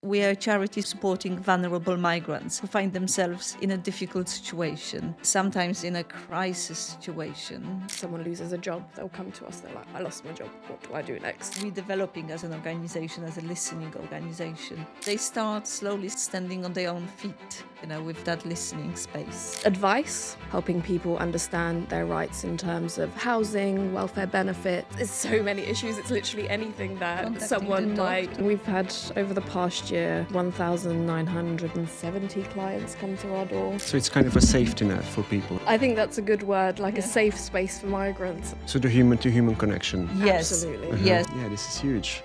We are a charity supporting vulnerable migrants who find themselves in a difficult situation, sometimes in a crisis situation. Someone loses a job, they'll come to us, they're like, I lost my job, what do I do next? We're developing as an organization, as a listening organization. They start slowly standing on their own feet, with that listening space. Advice, helping people understand their rights in terms of housing, welfare benefits. There's so many issues, it's literally anything that Contacting someone the might... doctor. We've had, over the past year, 1,970 clients come to our door. So it's kind of a safety net for people. I think that's a good word, like a Yeah. safe space for migrants. So the human-to-human connection. Yes. Absolutely. Yes. Yeah, this is huge.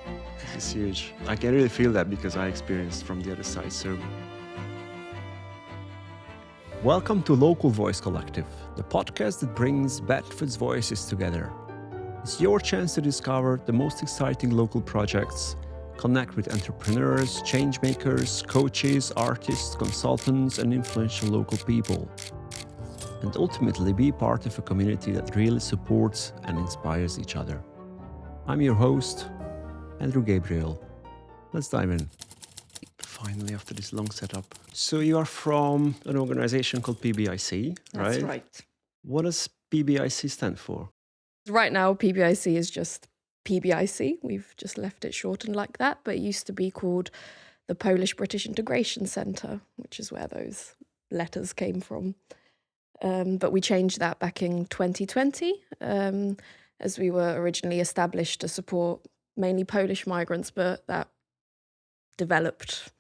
This is huge. I can really feel that because I experienced from the other side. So, welcome to Local Voice Collective, the podcast that brings Bedford's voices together. It's your chance to discover the most exciting local projects, connect with entrepreneurs, change makers, coaches, artists, consultants, and influential local people, and ultimately be part of a community that really supports and inspires each other. I'm your host, Andrew Gabriel. Let's dive in. Finally, after this long setup. So you are from an organization called PBIC, right? That's right. What does PBIC stand for? Right now, PBIC is just PBIC. We've just left it shortened like that, but it used to be called the Polish-British Integration Centre, which is where those letters came from. But we changed that back in 2020, as we were originally established to support mainly Polish migrants, but that developed,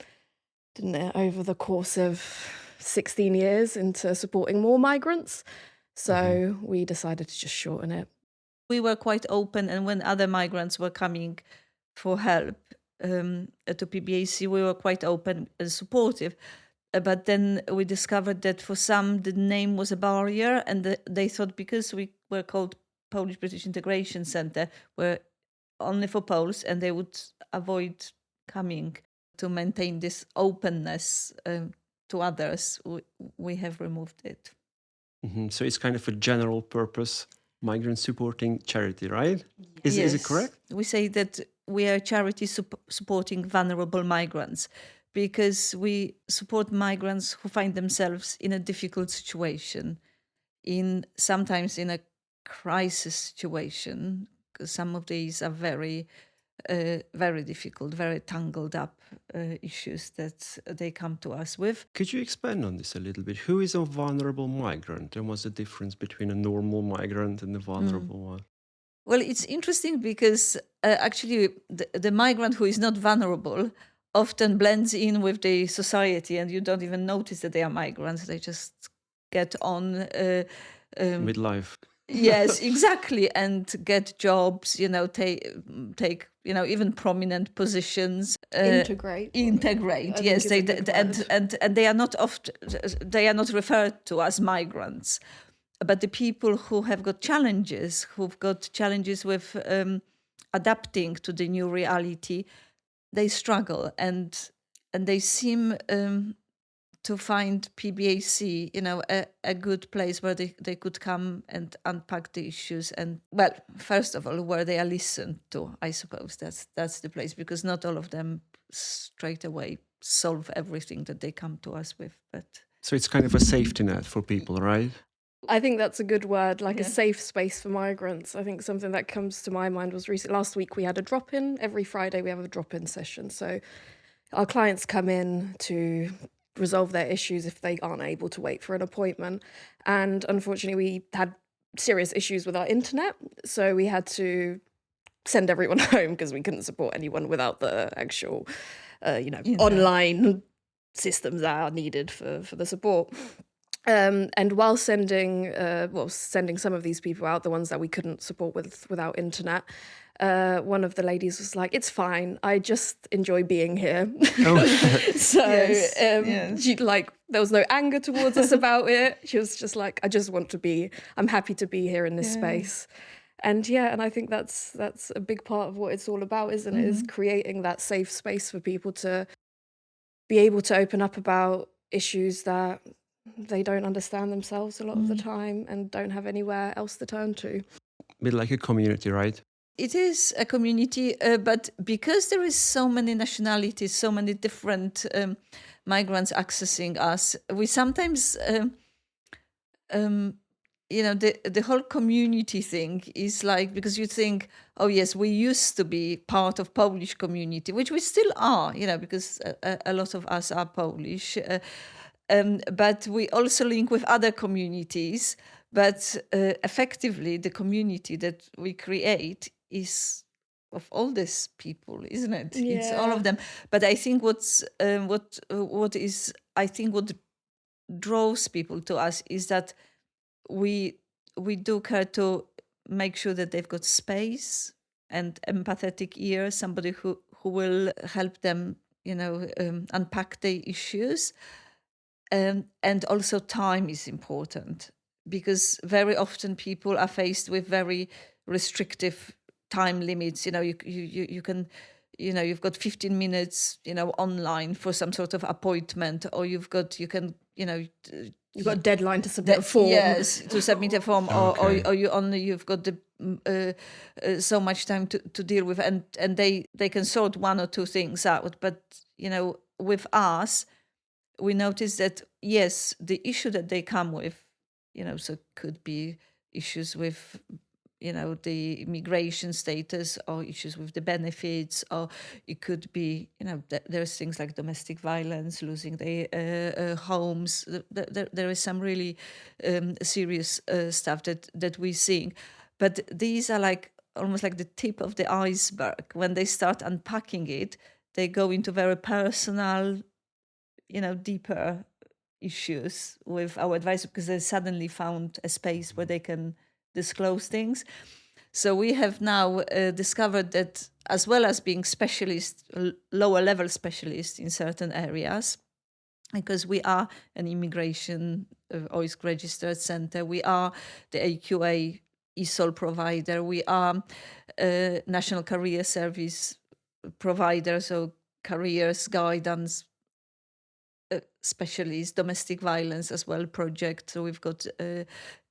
didn't it, over the course of 16 years into supporting more migrants. So we decided to just shorten it. We were quite open, and when other migrants were coming for help to PBIC, we were quite open and supportive. But then we discovered that for some, the name was a barrier, and they thought because we were called Polish-British Integration Centre, we're only for Poles, and they would avoid coming. To maintain this openness to others, we have removed it. So it's kind of a general purpose migrant supporting charity, right? Is it correct? We say that we are a charity supporting vulnerable migrants because we support migrants who find themselves in a difficult situation, sometimes in a crisis situation, because some of these are very difficult, very tangled up issues that they come to us with. Could you expand on this a little bit? Who is a vulnerable migrant? And what's the difference between a normal migrant and a vulnerable one? Well, it's interesting because actually the migrant who is not vulnerable often blends in with the society, and you don't even notice that they are migrants. They just get on With life. Yes, exactly, and get jobs. Take even prominent positions. Integrate. Integrate. I Yes, think is a good word. and they are not they are not referred to as migrants, but the people who have got challenges, with adapting to the new reality, they struggle, and they seem to find PBIC, a good place where they could come and unpack the issues. And, well, first of all, where they are listened to, I suppose that's the place, because not all of them straight away solve everything that they come to us with. But So it's kind of a safety net for people, right? I think that's a good word, like Yeah. a safe space for migrants. I think something that comes to my mind was last week we had a drop-in. Every Friday we have a drop-in session. So our clients come in to resolve their issues if they aren't able to wait for an appointment. And unfortunately, we had serious issues with our internet. So we had to send everyone home because we couldn't support anyone without the actual, online systems that are needed for the support. And while sending some of these people out, the ones that we couldn't support without internet, one of the ladies was like, "It's fine. I just enjoy being here." So Yes, yes. she there was no anger towards us about it. She was just like, I'm happy to be here in this space. And and I think that's a big part of what it's all about, isn't it? Is creating that safe space for people to be able to open up about issues that they don't understand themselves a lot of the time and don't have anywhere else to turn to. A bit like a community, right? It is a community, but because there is so many nationalities, so many different migrants accessing us, we sometimes, the whole community thing is like, because you think, oh yes, we used to be part of Polish community, which we still are, because a lot of us are Polish, but we also link with other communities. But effectively, the community that we create is of all these people, isn't it? It's all of them. But I think what draws people to us is that we do care to make sure that they've got space and empathetic ear, somebody who will help them, unpack their issues. And also time is important, because very often people are faced with very restrictive time limits. You can, you've got 15 minutes, online for some sort of appointment, or you've got a deadline to submit a form. Yes, to submit a form, Okay. or you've got so much time to deal with, and they can sort one or two things out. But with us, we notice that yes, the issue that they come with, so could be issues with the immigration status, or issues with the benefits, or it could be there's things like domestic violence, losing their homes. There is some really serious stuff that we're seeing, but these are like almost like the tip of the iceberg. When they start unpacking it, they go into very personal, deeper issues with our advisor, because they suddenly found a space where they can disclose things. So we have now discovered that, as well as being specialists, lower level specialists in certain areas, because we are an immigration OISC registered center, we are the AQA ESOL provider, we are a National Career Service provider, so careers guidance specialists, domestic violence as well project. So we've got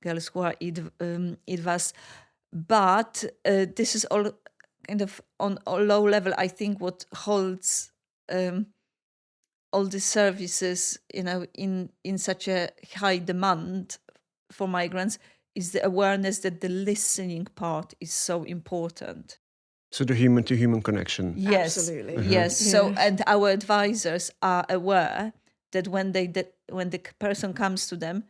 girls who are IDVAs. But this is all kind of on a low level. I think what holds all the services, in such a high demand for migrants is the awareness that the listening part is so important. So the human-to-human connection. Yes, Absolutely. yes. Yeah. So, and our advisors are aware that when the person comes to them,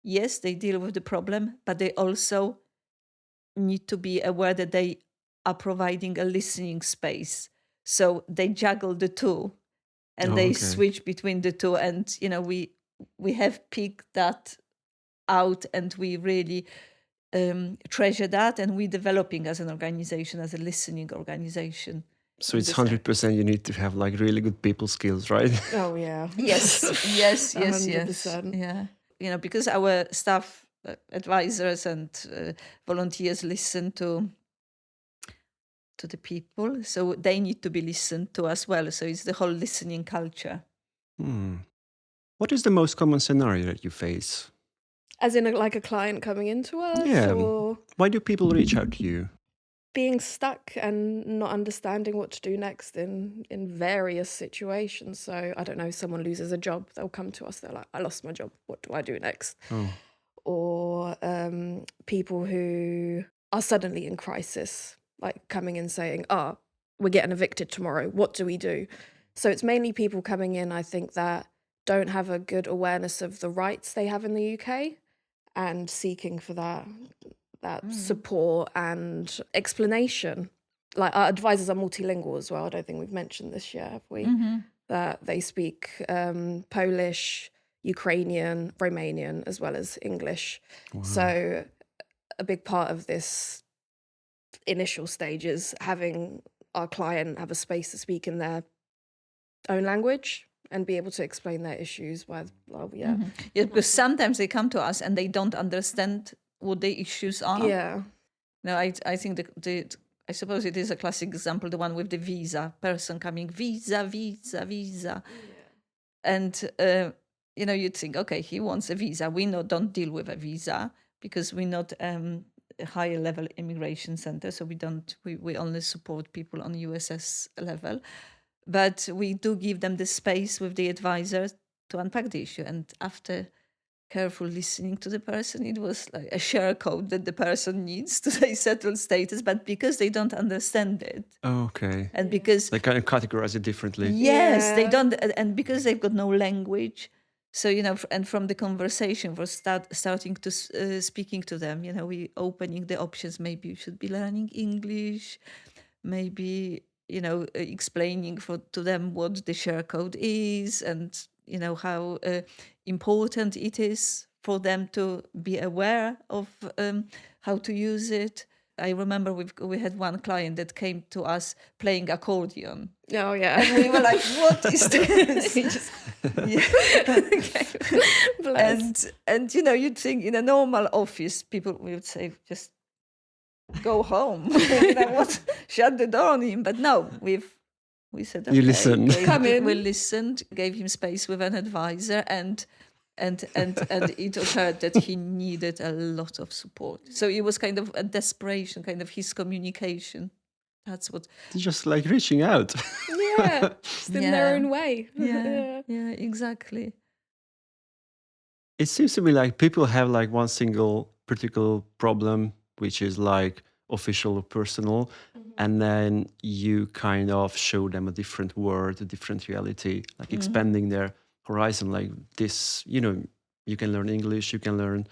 yes, they deal with the problem, but they also need to be aware that they are providing a listening space. So they juggle the two, and they switch between the two. And we have picked that out, and we really treasure that, and we're developing as an organization, as a listening organization. So it's 100% you need to have like really good people skills, right? Oh yeah. Yes, yes, yes, 100%. yes. Yeah, because our staff, advisors, and volunteers listen to the people, so they need to be listened to as well. So it's the whole listening culture. What is the most common scenario that you face? As in like a client coming into us? Yeah. Or Why do people reach out to you? being stuck and not understanding what to do next in various situations. So I don't know, someone loses a job, they'll come to us, they're like, I lost my job, what do I do next? Or people who are suddenly in crisis, like coming in saying, we're getting evicted tomorrow, what do we do? So it's mainly people coming in, I think, that don't have a good awareness of the rights they have in the UK, and seeking for that support and explanation. Like, our advisors are multilingual as well. I don't think we've mentioned this yet, have we? That they speak Polish, Ukrainian, Romanian, as well as English. Wow. So a big part of this initial stage is having our client have a space to speak in their own language and be able to explain their issues. Yeah, because sometimes they come to us and they don't understand what the issues are. Yeah. No, I think I suppose it is a classic example, the one with the visa, person coming, visa. Yeah. And, you'd think, okay, he wants a visa. We don't deal with a visa because we're not a higher level immigration center, so we only support people on USS level, but we do give them the space with the advisor to unpack the issue. And after careful listening to the person, it was like a share code that the person needs to say settled status, but because they don't understand it, Okay. and because They kind of categorize it differently. yes, they Yeah. don't, and because they've got no language. So, and from the conversation, for starting to speaking to them, we opening the options. Maybe you should be learning English, maybe, explaining to them what the share code is, and, how important it is for them to be aware of how to use it. I remember we had one client that came to us playing accordion. Oh, yeah. And we were like, what is this? He just- Yeah. Bless. And you'd think in a normal office, people would say, just go home. What? Shut the door on him. But no, we said, okay, You listened. Come in. We listened, gave him space with an advisor, and it occurred that he needed a lot of support. So it was kind of a desperation, kind of his communication. That's what. Just like reaching out. Yeah, just in their Yeah. own way. Yeah, exactly. It seems to me like people have like one single particular problem, which is like official or personal, and then you kind of show them a different world, a different reality, like expanding their horizon. Like this, you can learn English, you can learn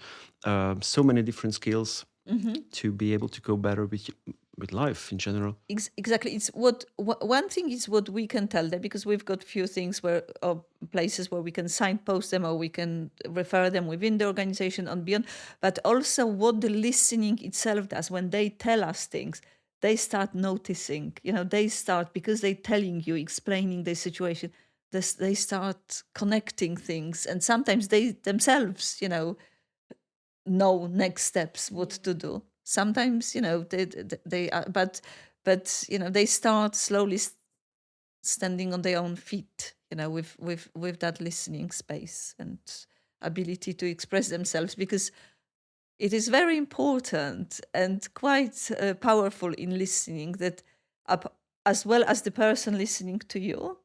so many different skills to be able to go better with life in general. Exactly. It's one thing is what we can tell them, because we've got few things or places where we can signpost them, or we can refer them within the organization and beyond. But also what the listening itself does. When they tell us things, they start noticing. They start, because they're telling you, explaining the situation. They start connecting things, and sometimes they themselves, know next steps, what to do. Sometimes, they are, but they start slowly standing on their own feet, with that listening space and ability to express themselves, because it is very important and quite powerful in listening that as well as the person listening to you,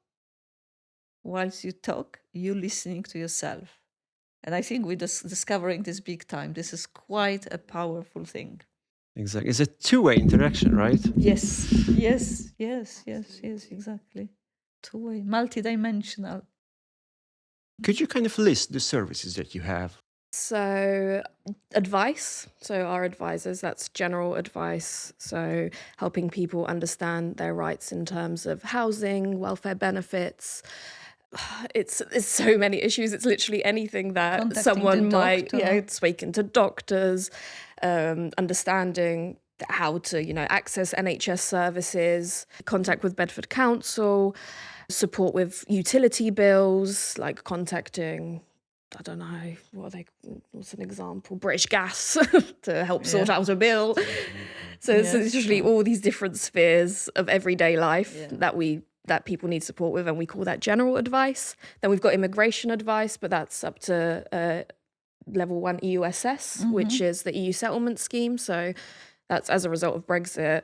whilst you talk, you listening to yourself. And I think we're discovering this big time. This is quite a powerful thing. Exactly. It's a two-way interaction, right? Yes, exactly. Two-way, multidimensional. Could you kind of list the services that you have? So advice, so our advisors, that's general advice, so helping people understand their rights in terms of housing, welfare benefits. It's so many issues. It's literally anything that Contacting someone the might, doctor. speaking to doctors, understanding how to, access NHS services, contact with Bedford Council, support with utility bills, like contacting, I don't know, what's an example? British Gas to help sort out a bill. So it's literally all these different spheres of everyday life that people need support with, and we call that general advice. Then we've got immigration advice, but that's up to level 1 EUSS, which is the EU settlement scheme. So that's as a result of Brexit.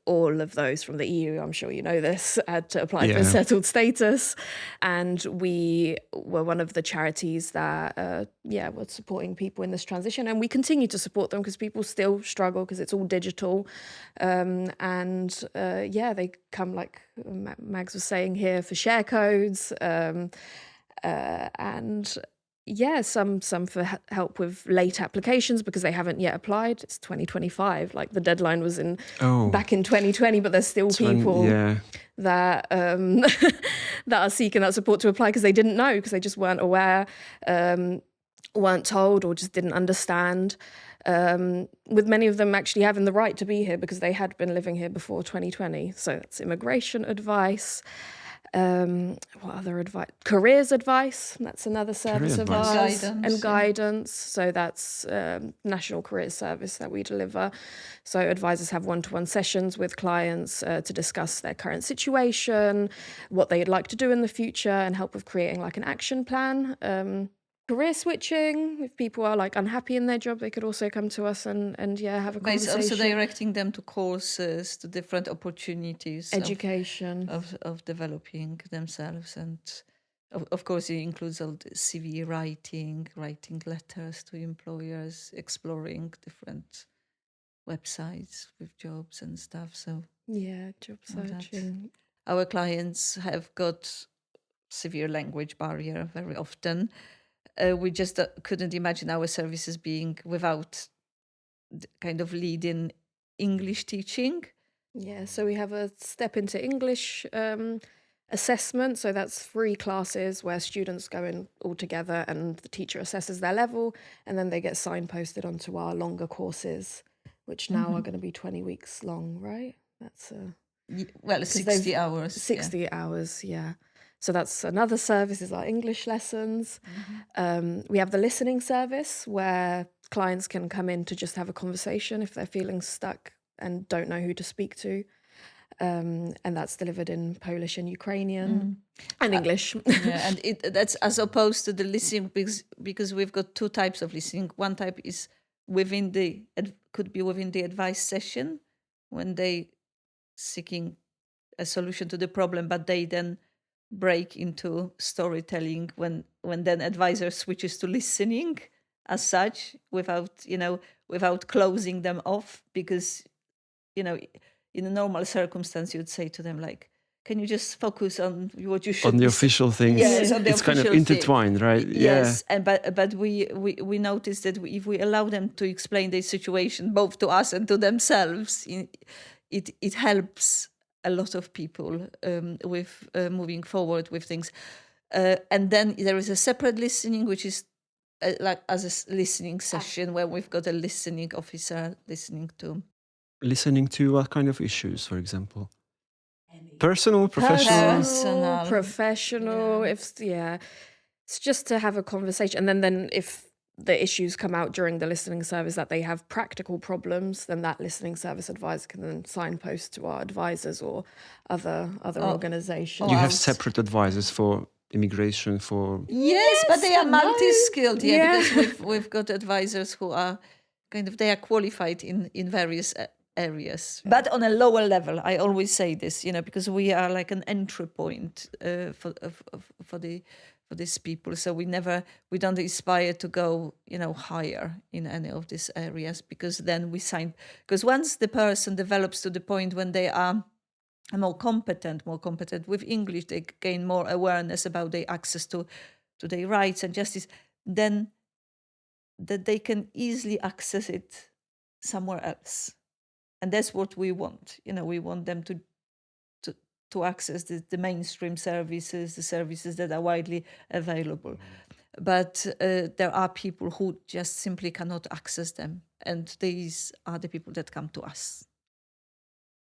All of those from the EU, I'm sure you know this, had to apply for settled status. And we were one of the charities that, were supporting people in this transition. And we continue to support them because people still struggle because it's all digital. They come, like Mags was saying here, for share codes. Some for help with late applications because they haven't yet applied. It's 2025, like the deadline was back in 2020, but there's still people that that are seeking that support to apply because they didn't know, because they just weren't aware, weren't told, or just didn't understand. With many of them actually having the right to be here because they had been living here before 2020. So that's immigration advice. What other advice? Careers advice. That's another service of ours. And guidance. So that's National Careers Service that we deliver. So advisors have one-to-one sessions with clients to discuss their current situation, what they'd like to do in the future, and help with creating like an action plan. career switching. If people are like unhappy in their job, they could also come to us and have a But it's conversation. also directing them to courses, to different opportunities Education. of developing themselves. And of course, it includes all the CV writing letters to employers, exploring different websites with jobs and stuff. So Yeah, job all that. searching. Our clients have got severe language barrier very often. We just couldn't imagine our services being without kind of leading English teaching. Yeah, so we have a step into English assessment. So that's 3 classes where students go in all together and the teacher assesses their level, and then they get signposted onto our longer courses, which now are going to be 20 weeks long, right? That's Well, 60 hours. 60 hours, yeah. So that's another service, is our English lessons. We have the listening service where clients can come in to just have a conversation if they're feeling stuck and don't know who to speak to. And that's delivered in Polish and Ukrainian and English. Yeah, and that's as opposed to the listening, because we've got 2 types of listening. One type is could be within the advice session when they seeking a solution to the problem, but they then break into storytelling when then advisor switches to listening as such, without closing them off, because in a normal circumstance you'd say to them, like, can you just focus on what you should On the official things. Yes, on the it's kind of official intertwined, right? Yes, and but we noticed that if we allow them to explain their situation both to us and to themselves, it helps a lot of people with moving forward with things. And then there is a separate listening, which is like as a listening session where we've got a listening officer listening to. Listening to what kind of issues, for example? Personal, professional? Personal. Professional. It's just to have a conversation, and then if the issues come out during the listening service that they have practical problems, then that listening service advisor can then signpost to our advisors or other organizations. You have separate advisors for immigration, for... Yes, but they are and no. multi-skilled, because we've got advisors who are they are qualified in various areas, but on a lower level. I always say this, because we are like an entry point for these people. So we don't aspire to go, higher in any of these areas, because then because once the person develops to the point when they are more competent with English, they gain more awareness about their access to their rights and justice, then that they can easily access it somewhere else. And that's what we want. We want them to access the mainstream services, the services that are widely available. But there are people who just simply cannot access them. And these are the people that come to us.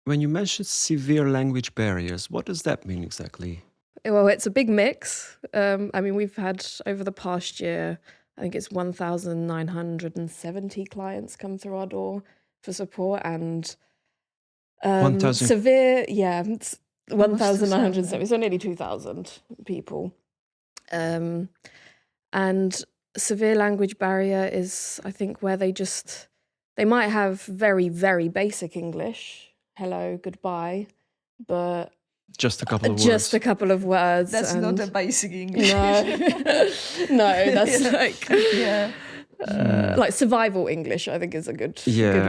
When you mentioned severe language barriers, what does that mean exactly? Well, it's a big mix. We've had, over the past year, I think it's 1,970 clients come through our door for support, and 1,000? severe, it's 1,970, so nearly 2,000 people. And severe language barrier is, I think, where they might have very, very basic English, hello, goodbye, but just a couple of words. Just a couple of words. That's not a basic English. No, that's like like survival English, I think, is a good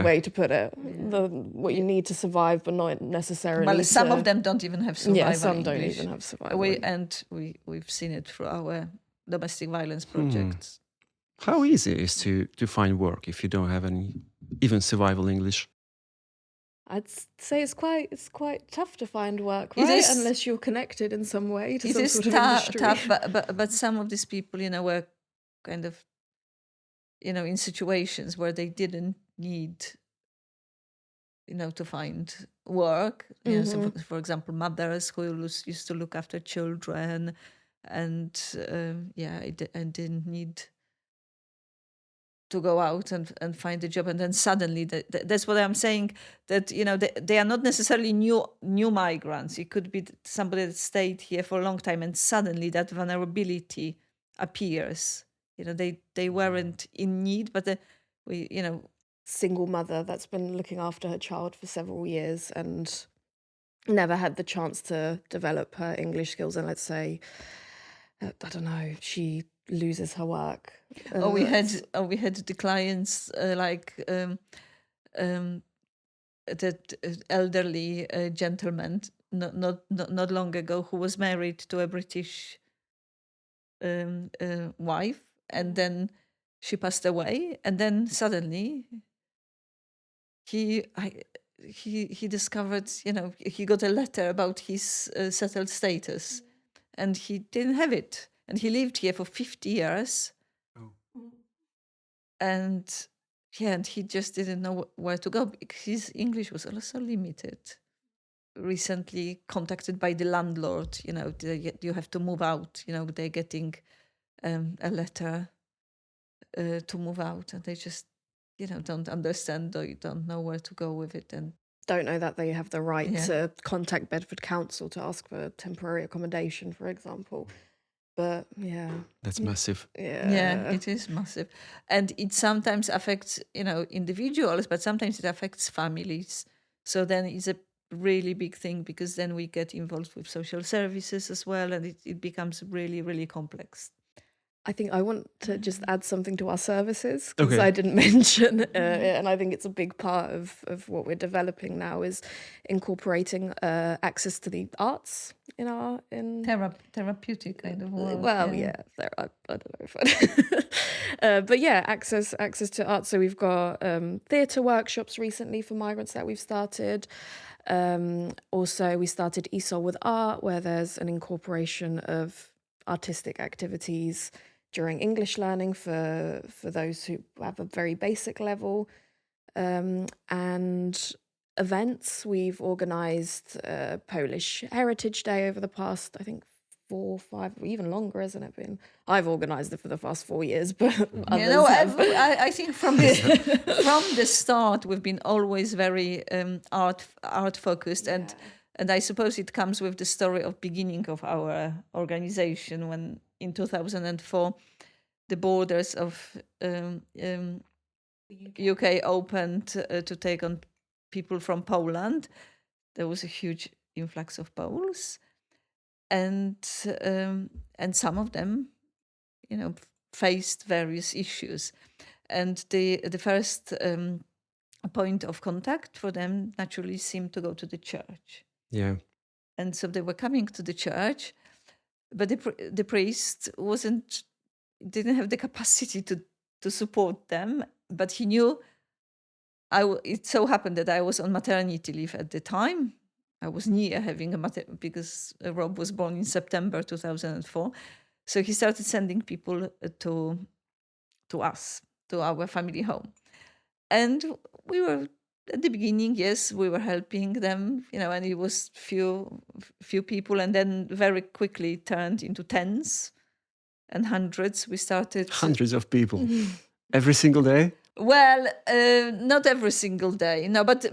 way to put it. What you need to survive, but not necessarily. Well, some of them don't even have survival. Yeah, some English. don't even have survival. We've seen it through our domestic violence projects. How easy it is to find work if you don't have any even survival English? I'd say it's quite tough to find work, right? Unless you're connected in some way to some sort of industry. Tough, but some of these people, were kind of, in situations where they didn't need, to find work. So for example, mothers who used to look after children, and didn't need to go out and find a job, and then suddenly that's what I'm saying, that they are not necessarily new migrants. It could be somebody that stayed here for a long time, and suddenly that vulnerability appears they weren't in need, but we, Single mother that's been looking after her child for several years and never had the chance to develop her English skills. And let's say, I don't know, she loses her work. we had the clients that elderly gentleman not long ago who was married to a British wife, and then she passed away, and then suddenly he discovered, he got a letter about his settled status, and he didn't have it, and he lived here for 50 years. And and he just didn't know where to go because his English was also limited. Recently contacted by the landlord, you have to move out, they're getting a letter to move out, and they just, don't understand, or you don't know where to go with it, and don't know that they have the right to contact Bedford Council to ask for temporary accommodation, for example. But That's massive. Yeah, it is massive. And it sometimes affects, individuals, but sometimes it affects families. So then it's a really big thing, because then we get involved with social services as well, and it becomes really, really complex. I think I want to just add something to our services, because I didn't mention it, and I think it's a big part of what we're developing now, is incorporating access to the arts in our therapeutic kind of work. Well, I don't know if but access to art. So we've got theatre workshops recently for migrants that we've started. Also, we started ESOL with Art, where there's an incorporation of artistic activities during English learning for those who have a very basic level, and events. We've organised Polish Heritage Day over the past, I think, 4, 5, even longer, hasn't it been? I've organised it for the past 4 years, but others have. I think from the start we've been always very art focused, and I suppose it comes with the story of beginning of our organisation, when in 2004 the borders of UK opened to take on people from Poland. There was a huge influx of Poles, and some of them, faced various issues, and the first point of contact for them naturally seemed to go to the church. Yeah. And so they were coming to the church, but the priest didn't have the capacity to support them. But he knew. It so happened that I was on maternity leave at the time. I was near having because Rob was born in September 2004. So he started sending people to us, to our family home. And we were, at the beginning, yes, we were helping them, and it was few people, and then very quickly turned into tens and hundreds. We started... Hundreds of people. Every single day? Well, not every single day, no, but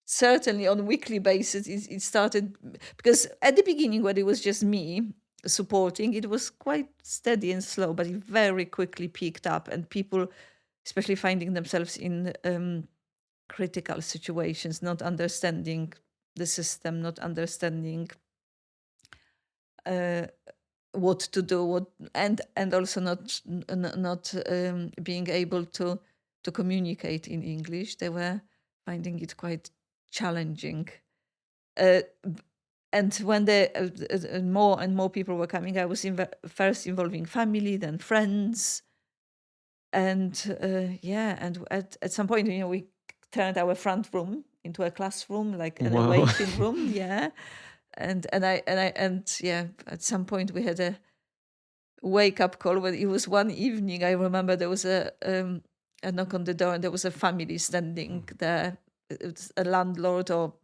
certainly on a weekly basis, it started, because at the beginning, when it was just me supporting, it was quite steady and slow, but it very quickly picked up, and people, especially finding themselves in critical situations, not understanding the system, not understanding what to do, and also not being able to communicate in English. They were finding it quite challenging. And when more and more people were coming, I was first involving family, then friends. And and at some point, we turned our front room into a classroom, like an waiting room. Yeah. And at some point we had a wake-up call. When it was one evening, I remember there was a knock on the door, and there was a family standing there. It was a landlord or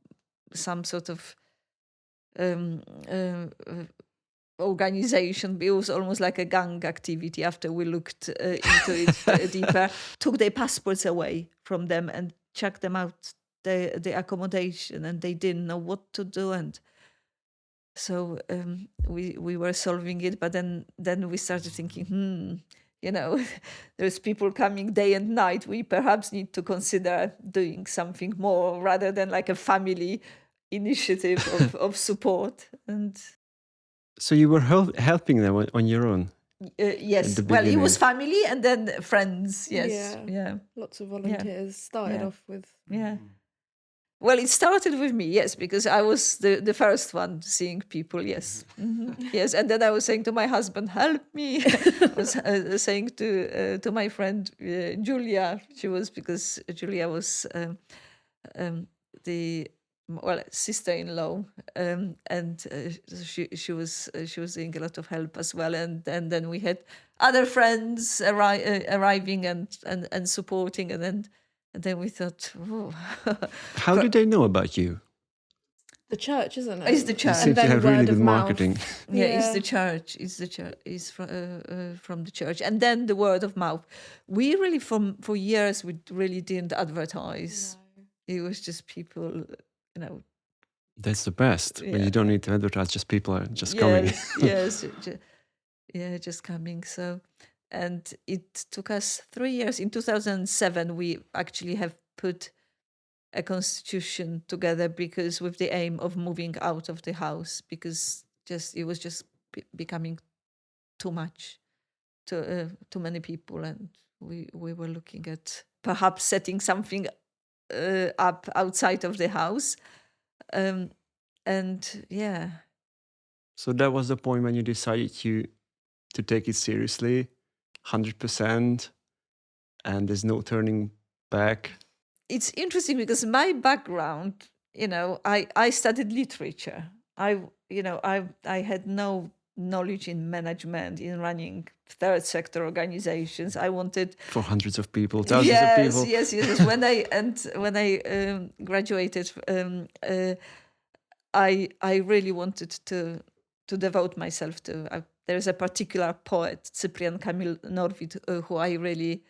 some sort of organization. It was almost like a gang activity. After we looked into it deeper, took their passports away from them and chucked them out the accommodation, and they didn't know what to do. And So we were solving it, but then we started thinking, there's people coming day and night. We perhaps need to consider doing something more rather than like a family initiative of support. And So you were helping them on your own? yes, the well, it was beginning. family and then friends. Yes, yeah. Lots of volunteers started Yeah. off with. Yeah. Well, it started with me, yes, because I was the first one seeing people, yes. Yes, and then I was saying to my husband, help me. I was saying to my friend Julia, because Julia was the sister-in-law, and she was doing a lot of help as well, and then we had other friends arriving and supporting, and then we thought, oh. How did they know about you? The church, isn't it? It's the You church. seem to have really good marketing. Yeah, it's the church. It's the church. It's from the church, and then the word of mouth. We really, for years, we really didn't advertise. No. It was just people, That's the best. When Yeah. you don't need to advertise, just people are just coming. Yes, just coming. So, and it took us 3 years. In 2007, we actually have put a constitution together because with the aim of moving out of the house, because it was just becoming too much, too many people, and we were looking at perhaps setting something up outside of the house, and yeah. So that was the point when you decided to take it seriously, 100%, and there's no turning back. It's interesting because my background, I studied literature. I had no knowledge in management, in running third sector organizations. I wanted For hundreds of people, thousands of people. Yes. When I graduated, I really wanted to devote myself to. There's a particular poet, Cyprian Kamil Norwid, who I really,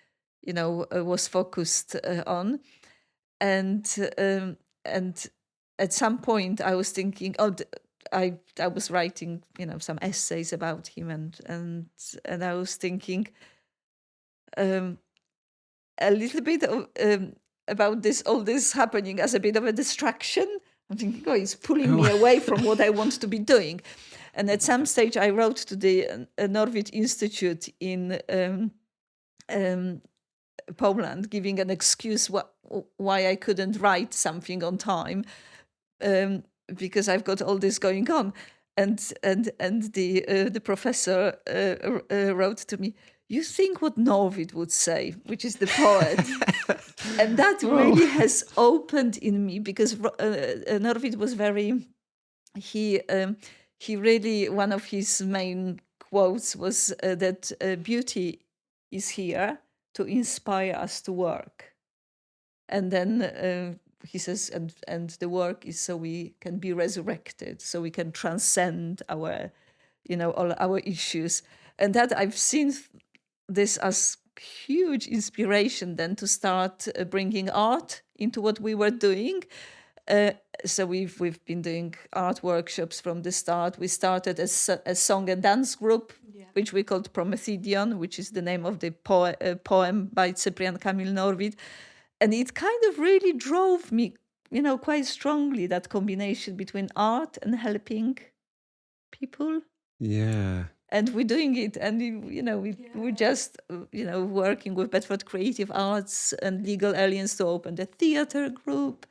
was focused on, and at some point I was thinking, I was writing, some essays about him, and I was thinking a little bit of, about all this happening as a bit of a distraction. I'm thinking, it's pulling me away from what I want to be doing. And at some stage, I wrote to the Norwid Institute in Poland, giving an excuse why I couldn't write something on time, because I've got all this going on. And the professor wrote to me, you think what Norwid would say, which is the poet. And that really has opened in me, because Norwid was he really, one of his main quotes was that beauty is here to inspire us to work. And then he says, and the work is so we can be resurrected, so we can transcend our, all our issues. And that I've seen this as huge inspiration then to start bringing art into what we were doing. So we've been doing art workshops from the start. We started a song and dance group, which we called Prometheidion, which is the name of the poem by Cyprian Kamil Norwid. And it kind of really drove me, quite strongly, that combination between art and helping people. Yeah. And we're doing it, and we're just working with Bedford Creative Arts and Legal Aliens to open the theater group,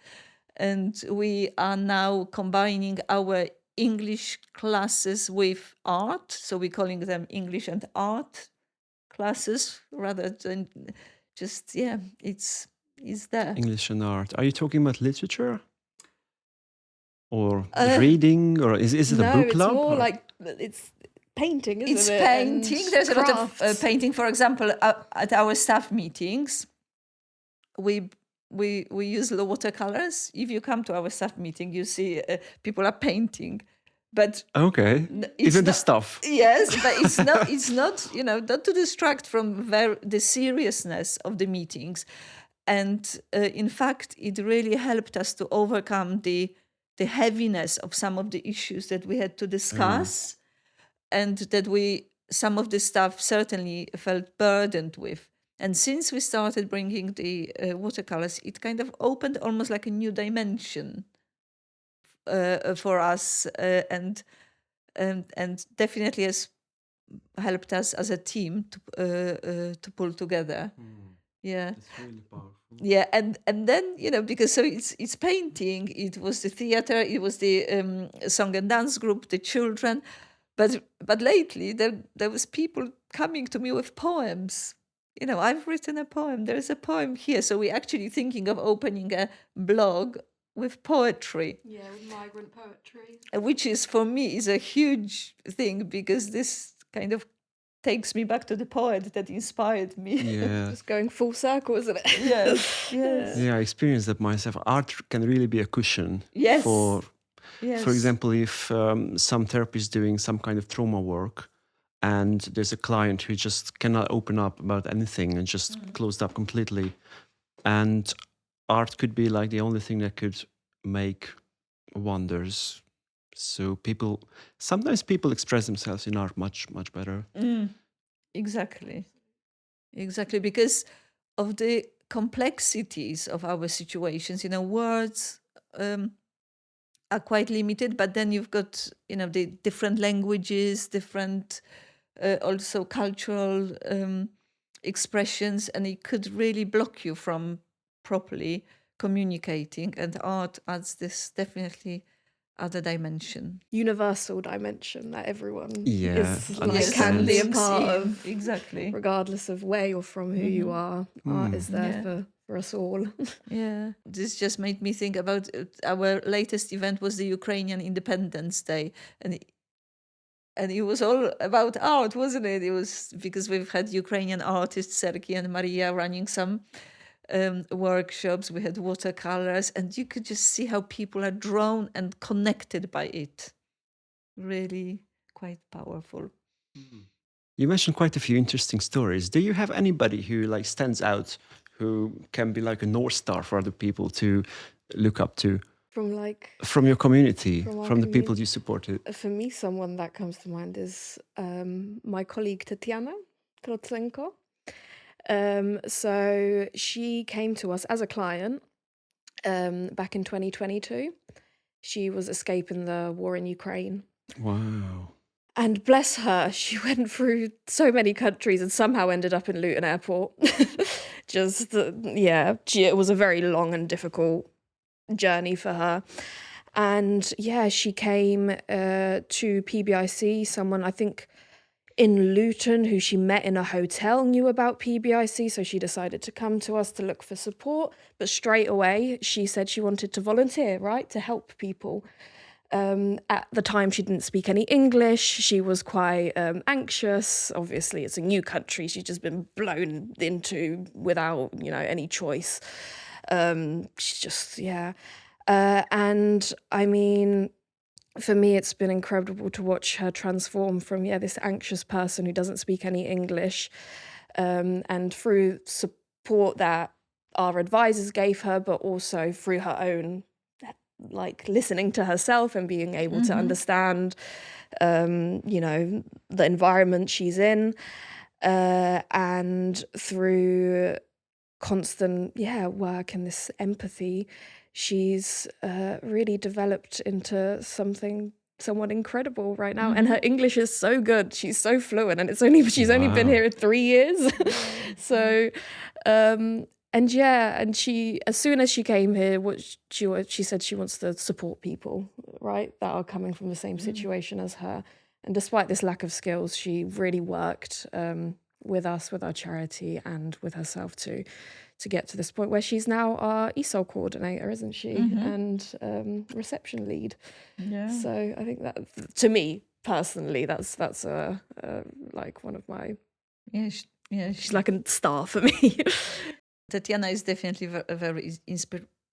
and we are now combining our English classes with art, so we're calling them English and art classes rather than just it's there. English and art. Are you talking about literature? Or reading? Or is it a book club? No, it's more like it's painting, isn't it? It's painting. And There's crafts. a lot of painting. For example, at our staff meetings, we use the watercolors. If you come to our staff meeting, you see people are painting, but okay, even the stuff. Yes, but it's not. It's not. Not to distract from the seriousness of the meetings, and in fact, it really helped us to overcome the the heaviness of some of the issues that we had to discuss, and that some of the staff certainly felt burdened with. And since we started bringing the watercolors, it kind of opened almost like a new dimension for us, and definitely has helped us as a team to pull together. Yeah. That's really powerful. Yeah, and then because so it's painting, it was the theater, it was the song and dance group, the children, but lately there was people coming to me with poems. I've written a poem. There is a poem here, so we're actually thinking of opening a blog with poetry. Yeah, with migrant poetry. Which is for me is a huge thing, because this kind of takes me back to the poet that inspired me. Yeah. Just going full circle, isn't it? Yes. Yeah, I experienced that myself. Art can really be a cushion Yes. for Yes. For example, if some therapist is doing some kind of trauma work and there's a client who just cannot open up about anything and just closed up completely, and art could be like the only thing that could make wonders. So sometimes people express themselves in art much, much better. Exactly, because of the complexities of our situations. Words are quite limited, but then you've got the different languages, different also cultural expressions, and it could really block you from properly communicating. And art adds this definitely other dimension. Universal dimension that everyone Yeah, is understand. can be a Lives part in. of, Exactly. regardless of where you're from, who you are. Art is there Yeah. for us all. Yeah, this just made me think about our latest event was the Ukrainian Independence Day, and it was all about art, wasn't it? It was because we've had Ukrainian artists Sergei and Maria running some workshops. We had watercolors, and you could just see how people are drawn and connected by it. Really quite powerful. You mentioned quite a few interesting stories. Do you have anybody who stands out, who can be like a North Star for other people to look up to From your community, From our from the people community. you supported? For me, someone that comes to mind is my colleague Tatiana Trotsenko. So she came to us as a client back in 2022. She was escaping the war in Ukraine. Wow. And bless her, she went through so many countries and somehow ended up in Luton Airport. It was a very long and difficult journey for her. And yeah, she came to PBIC. Someone, I think, in Luton who she met in a hotel knew about PBIC, so she decided to come to us to look for support. But straight away, she said she wanted to volunteer, right, to help people. At the time, she didn't speak any English. She was quite anxious. Obviously, it's a new country. She's just been blown into without, any choice. She's just, yeah. And I mean, for me, it's been incredible to watch her transform from, this anxious person who doesn't speak any English, and through support that our advisors gave her, but also through her own listening to herself and being able to understand, the environment she's in, and through constant, work and this empathy, she's really developed into something somewhat incredible right now. And her English is so good. She's so fluent, and she's only been here 3 years. So, and she, as soon as she came here, she said she wants to support people, right, that are coming from the same situation as her. And despite this lack of skills, she really worked with us, with our charity, and with herself to get to this point where she's now our ESOL coordinator, isn't she? And reception lead. Yeah. So I think that, to me personally, that's like one of my. She's like a star for me. Tatiana is definitely very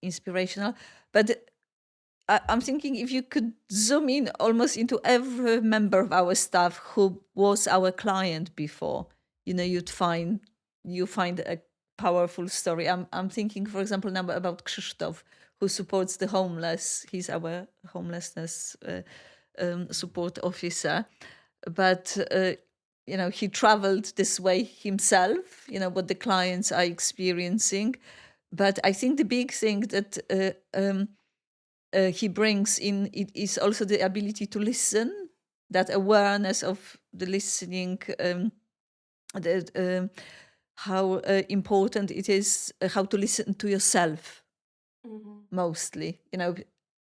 inspirational, but I'm thinking if you could zoom in almost into every member of our staff who was our client before, you find a powerful story. I'm thinking, for example, now about Krzysztof, who supports the homeless. He's our homelessness support officer. But, he traveled this way himself, what the clients are experiencing. But I think the big thing that he brings in it is also the ability to listen, that awareness of the listening, how important it is, how to listen to yourself mostly,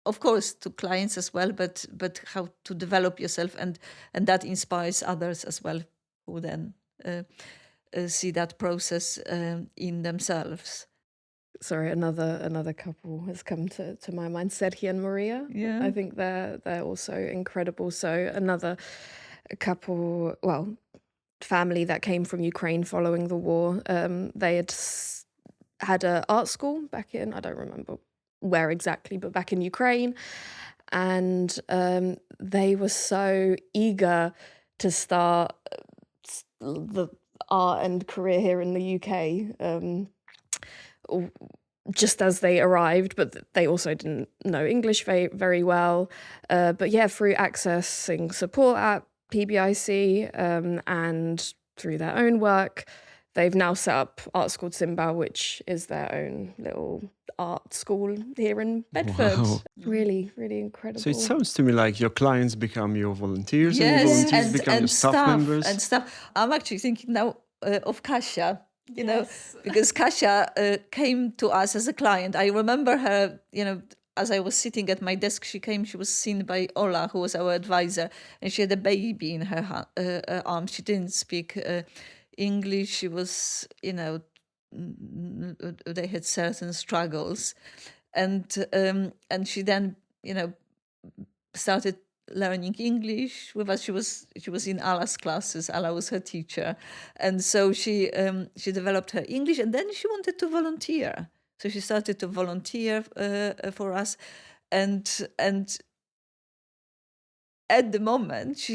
of course to clients as well, but how to develop yourself, and that inspires others as well, who then see that process in themselves. Sorry, another couple has come to my mind, Serhi and Maria. Yeah. I think they're also incredible. So another couple, well, family that came from Ukraine following the war. They had an art school back in, I don't remember where exactly, but back in Ukraine. And they were so eager to start the art and career here in the UK. Just as they arrived, but they also didn't know English very well. But yeah, through accessing support at PBIC and through their own work, they've now set up Art School Simba, which is their own little art school here in Bedford. Wow. Really, really incredible. So it sounds to me like your clients become your volunteers, and Yes, your volunteers become your staff members. And staff. I'm actually thinking now of Kasia, Yes. because Kasia came to us as a client. I remember her, as I was sitting at my desk, she was seen by Ola, who was our advisor, and she had a baby in her arms. She didn't speak English. She was, they had certain struggles, and she then, started learning English with us. She was in Ala's classes. Ala was her teacher, and so she developed her English, and then she wanted to volunteer. So she started to volunteer for us, and at the moment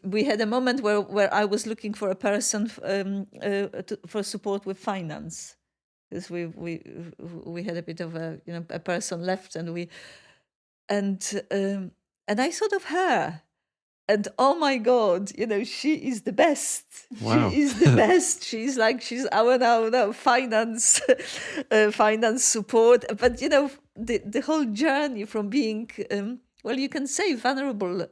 we had a moment where I was looking for a person for support with finance, because we had a bit of a person left, and I thought of her, and oh my God, she is the best. Wow. She is the best. She's our now finance finance support. But the whole journey from being you can say vulnerable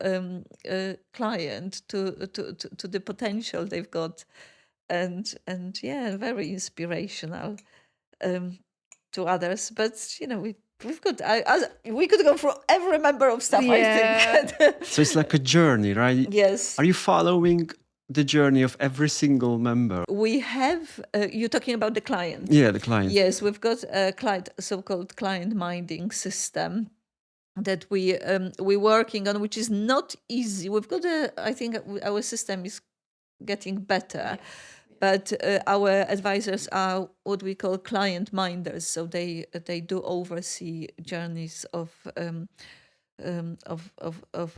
client to the potential they've got, and yeah, very inspirational to others. But we've got we could go through every member of staff. Yeah. I think. So it's like a journey, right? Yes. Are you following the journey of every single member? We have. You're talking about the client. Yeah, the client. Yes, we've got a so-called client minding system that we're working on, which is not easy. We've got I think our system is getting better. But our advisors are what we call client minders, so they do oversee journeys of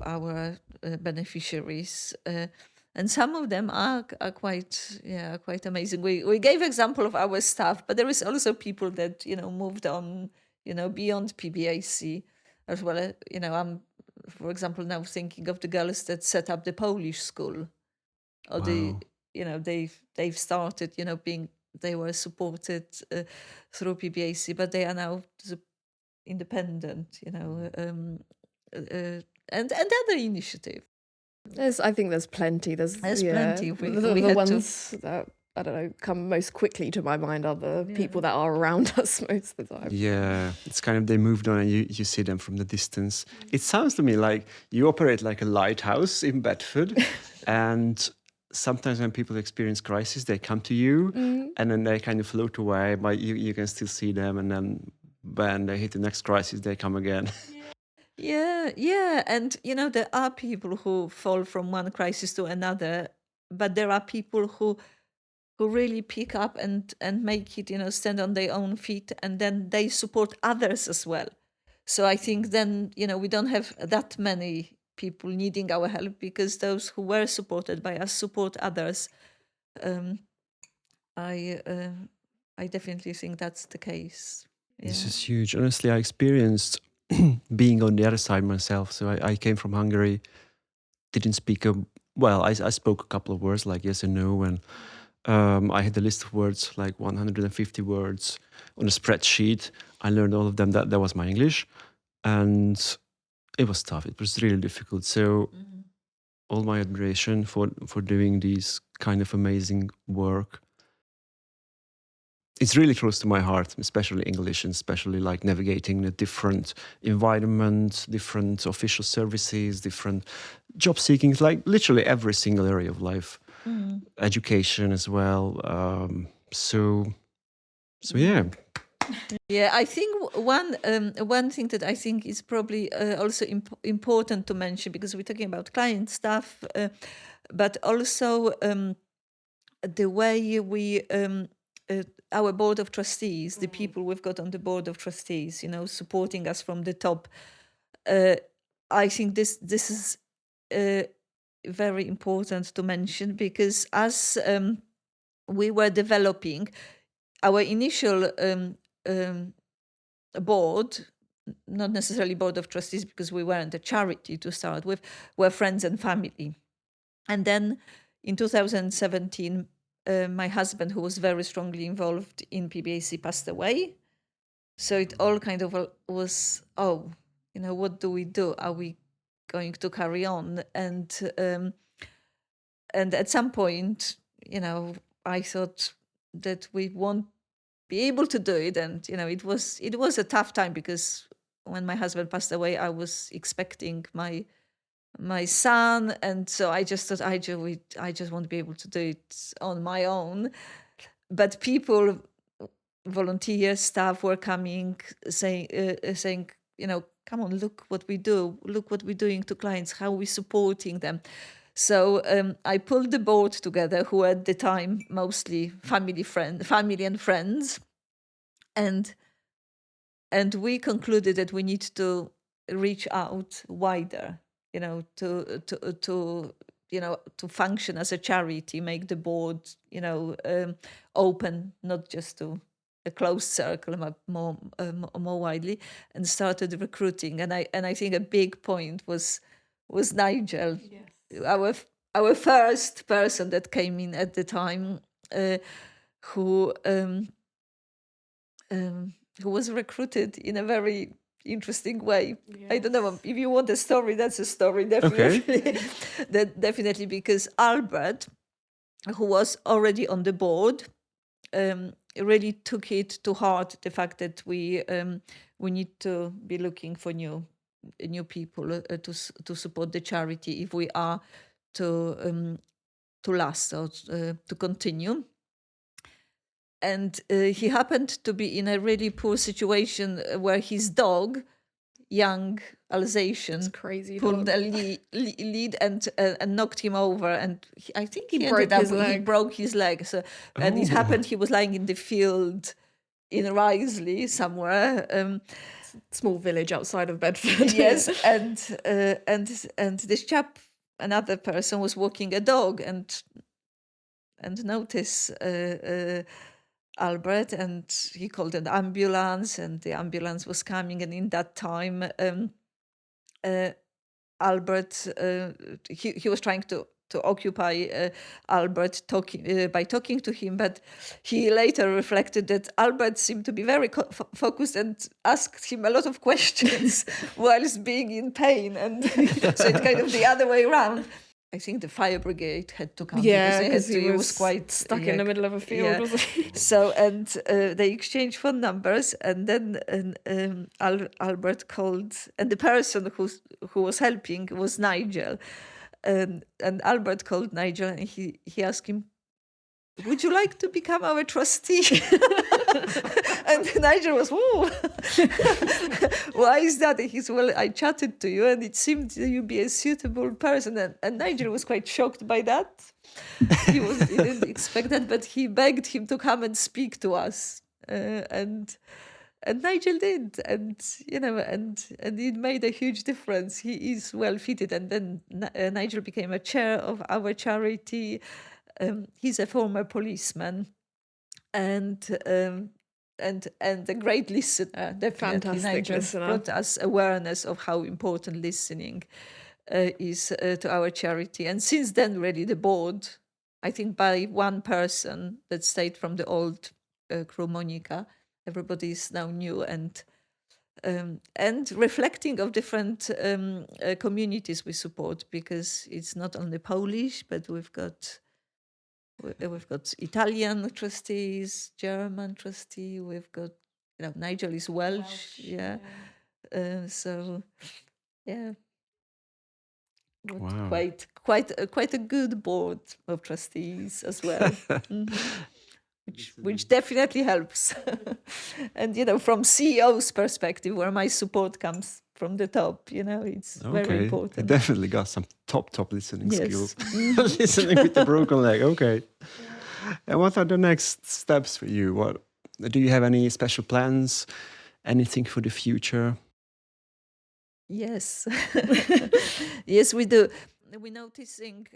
our beneficiaries, and some of them are quite amazing. We gave example of our staff, but there is also people that moved on beyond PBIC as well. I'm, for example, now thinking of the girls that set up the Polish school, or Wow. they've started, they were supported through PBIC, but they are now independent, and other initiative. I think there's plenty. There's plenty. The ones that I don't know come most quickly to my mind are the people that are around us most of the time. Yeah, it's kind of they moved on and you see them from the distance. It sounds to me like you operate like a lighthouse in Bedford, and sometimes when people experience crisis, they come to you and then they kind of float away, but you can still see them, and then when they hit the next crisis, they come again. Yeah, and there are people who fall from one crisis to another, but there are people who really pick up and make it, stand on their own feet, and then they support others as well. So I think then, we don't have that many people needing our help, because those who were supported by us support others. I definitely think that's the case. This Yeah. is huge. Honestly, I experienced being on the other side myself. So I came from Hungary, didn't speak I spoke a couple of words like yes and no, and I had a list of words like 150 words on a spreadsheet. I learned all of them. That was my English, and it was tough. It was really difficult. So all my admiration for doing these kind of amazing work. It's really close to my heart, especially English, and especially like navigating a different environment, different official services, different job seeking, like literally every single area of life, education as well. So yeah. Yeah, I think one thing that I think is probably also important to mention, because we're talking about client stuff, but also the way we our board of trustees, the people we've got on the board of trustees, supporting us from the top. I think this is very important to mention, because as we were developing our initial board, not necessarily board of trustees because we weren't a charity to start with, were friends and family. And then in 2017, my husband, who was very strongly involved in PBIC, passed away. So it all kind of was, what do we do? Are we going to carry on? And at some point, I thought that we won't be able to do it. And it was a tough time, because when my husband passed away, I was expecting my son, and so I just thought I just won't be able to do it on my own. But people, volunteers, staff were coming, saying, come on, look what we do, look what we're doing to clients, how we're supporting them. So I pulled the board together, who at the time mostly family and friends, and we concluded that we need to reach out wider, to function as a charity, make the board, open, not just to a closed circle, but more widely, and started recruiting. And I think a big point was Nigel, our first person that came in at the time, who was recruited in a very interesting way. Yes. I don't know if you want a story. That's a story, definitely. Okay. Definitely, because Albert, who was already on the board, really took it to heart, the fact that we need to be looking for new people to support the charity if we are to last or to continue. And he happened to be in a really poor situation where his dog, young Alsatian, crazy pulled dog. a lead and knocked him over, and I think he broke his leg. He broke his leg. So, and it happened. He was lying in the field in Risley somewhere. Small village outside of Bedford. Yes, and this chap, another person, was walking a dog and noticed Albert, and he called an ambulance, and the ambulance was coming. And in that time, Albert, he was trying to occupy Albert by talking to him, but he later reflected that Albert seemed to be very focused and asked him a lot of questions whilst being in pain, and so it's kind of the other way around. I think the fire brigade had to come, because he was quite stuck in the middle of a field. Wasn't he? So, and they exchanged phone numbers, and then Albert called, and the person who was helping was Nigel, and Albert called Nigel, and he asked him, "Would you like to become our trustee?" And Nigel was, "Whoa, why is that?" And he said, "Well, I chatted to you, and it seemed you'd be a suitable person." And Nigel was quite shocked by that. He didn't expect that, but he begged him to come and speak to us, and Nigel did, and it made a huge difference. He is well fitted, and then Nigel became a chair of our charity. He's a former policeman, and and a great listener. Definitely, Fantastic Nigel listener. brought us awareness of how important listening is to our charity. And since then, really, the board, I think by one person that stayed from the old crew, Monica, everybody is now new and reflecting of different communities we support, because it's not only Polish, but we've got Italian trustees, German trustee. We've got, Nigel is Welsh, yeah. So, yeah, Wow. quite a good board of trustees as well. Which definitely helps. And from CEO's perspective, where my support comes from the top, it's very I important. definitely got some top listening Yes. skills. Listening with the broken leg. Okay. And what are the next steps for you? What do you have any special plans? Anything for the future? Yes. Yes, we do. We're noticing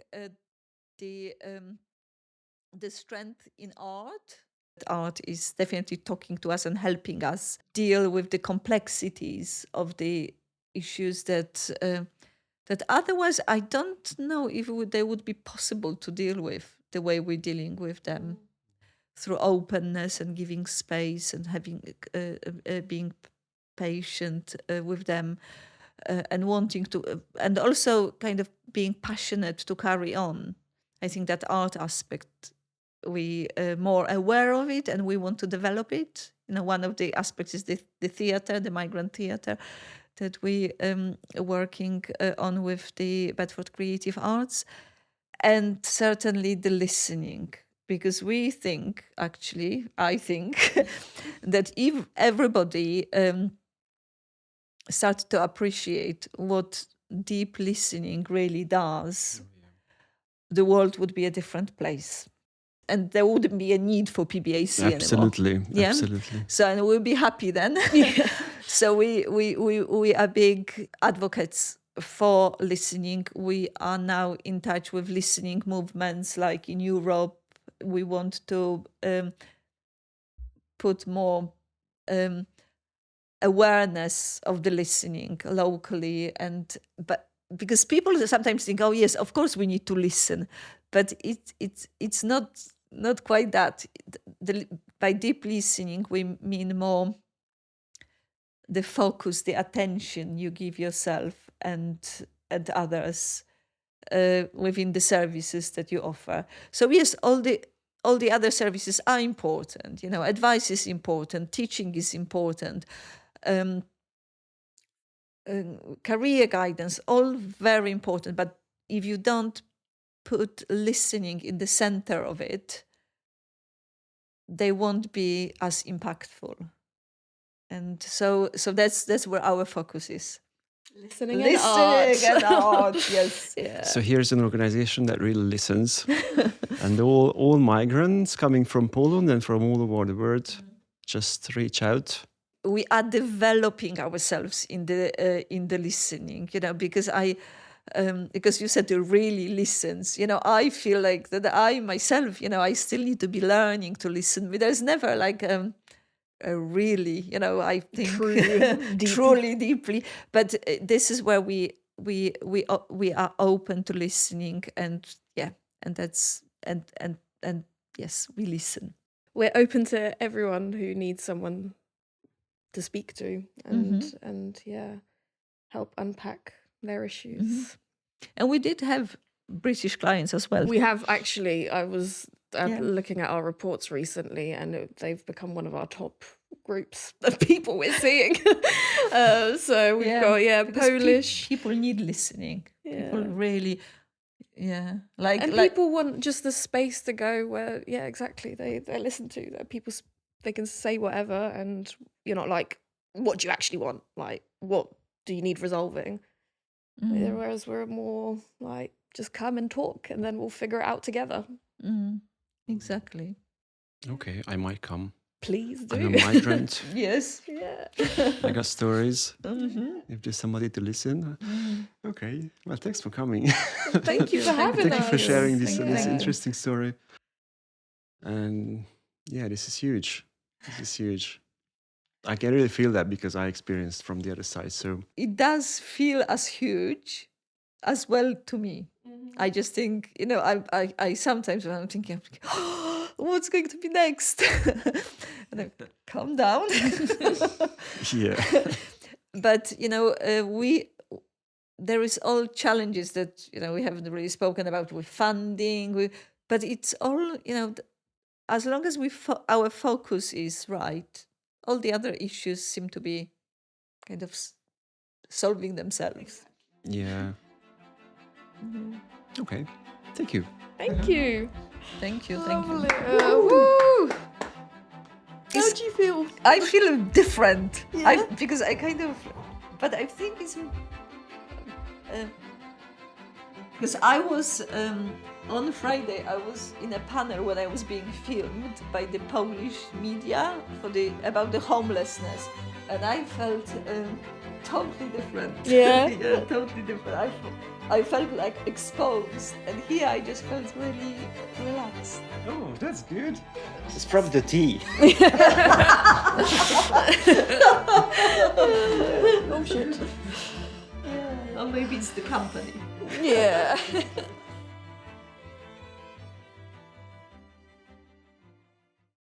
the strength in art. Art is definitely talking to us and helping us deal with the complexities of the issues that otherwise I don't know if they would be possible to deal with the way we're dealing with them, through openness and giving space and having being patient with them, and wanting to, and also kind of being passionate to carry on. I think that art aspect, we are more aware of it and we want to develop it. One of the aspects is the theatre, the migrant theatre, that we are working on with the Bedford Creative Arts, and certainly the listening. Because I think that if everybody start to appreciate what deep listening really does, the world would be a different place. And there wouldn't be a need for PBIC Absolutely, anymore. Yeah? absolutely. So, and we'll be happy then. So we are big advocates for listening. We are now in touch with listening movements, like in Europe. We want to put more awareness of the listening locally, but because people sometimes think, oh yes, of course we need to listen, but it's not quite that. By deep listening, we mean more the focus, the attention you give yourself and others within the services that you offer. So yes, all the other services are important. Advice is important, teaching is important, career guidance, all very important. But if you don't put listening in the center of it, they won't be as impactful. And so that's where our focus is. Listening and art. And art, yes. Yeah. So here's an organization that really listens, and all migrants coming from Poland and from all over the world, just reach out. We are developing ourselves in the listening, because you said to really listens. I feel like that I myself, I still need to be learning to listen. There's never like a really, I think truly deeply. But this is where we are open to listening, and that's and yes, we listen. We're open to everyone who needs someone to speak to and help unpack their issues. And we did have British clients as well. We have actually. I was looking at our reports recently, and they've become one of our top groups of people we're seeing. So we've got Polish people need listening. People really, people want just the space to go where exactly they're listened to. That people they can say whatever, and you're not like, what do you actually want? Like, what do you need resolving? Whereas we're more like, just come and talk, and then we'll figure it out together. Exactly. Okay, I might come. Please do. I'm a migrant. Yes. Yeah. I got stories. If there's somebody to listen. Okay. Well, thanks for coming. Thank you for having us. Thank you for sharing this Thank you. interesting story. And yeah, this is huge. This is huge. I can really feel that because I experienced from the other side. So It does feel as huge as well to me. I just think, I sometimes when I'm thinking, what's going to be next? And I calm down. yeah. But, there is all challenges that, we haven't really spoken about with funding, but it's all, as long as our focus is right, all the other issues seem to be kind of solving themselves. Yeah. Okay. Thank you. Thank you. Thank you. Lovely. Woo! How do you feel? I feel different. Yeah? Because I but I think it's because I was on Friday. I was in a panel when I was being filmed by the Polish media about the homelessness, and I felt totally different. Yeah? Yeah, totally different. I felt like exposed, and here I just felt really relaxed. Oh, that's good. It's from the tea. Oh shit. Or maybe it's the company. Yeah.